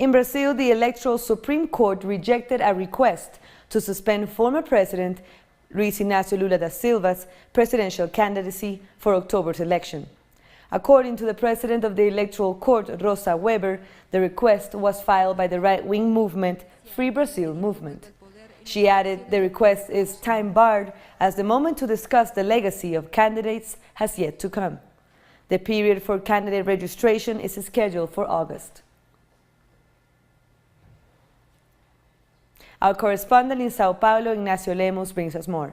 In Brazil, the Electoral Supreme Court rejected a request to suspend former President Luiz Ignacio Lula da Silva's presidential candidacy for October's election. According to the president of the Electoral Court, Rosa Weber, the request was filed by the right-wing movement Free Brazil Movement. She added the request is time-barred as the moment to discuss the legacy of candidates has yet to come. The period for candidate registration is scheduled for August. Our correspondent in Sao Paulo, Ignacio Lemus, brings us more.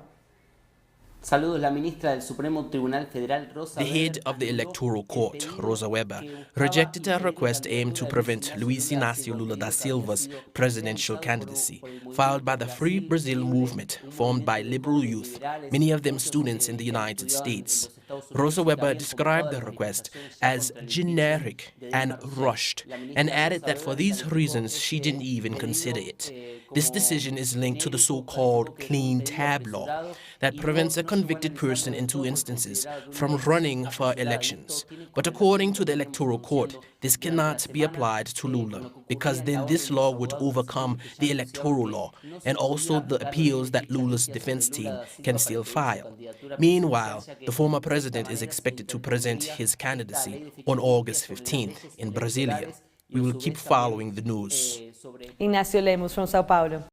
Saludos, la ministra del Supremo Tribunal Federal, Rosa. The head of the Electoral Court, Rosa Weber, rejected a request aimed to prevent Luiz Inacio Lula da Silva's presidential candidacy, filed by the Free Brazil Movement, formed by liberal youth, many of them students in the United States. Rosa Weber described the request as generic and rushed, and added that for these reasons she didn't even consider it. This decision is linked to the so-called clean tab law that prevents a convicted person in 2 instances from running for elections. But according to the Electoral Court, this cannot be applied to Lula, because then this law would overcome the electoral law and also the appeals that Lula's defense team can still file. Meanwhile, the former president is expected to present his candidacy on August 15th in Brasilia. We will keep following the news. Ignacio Lemus from Sao Paulo.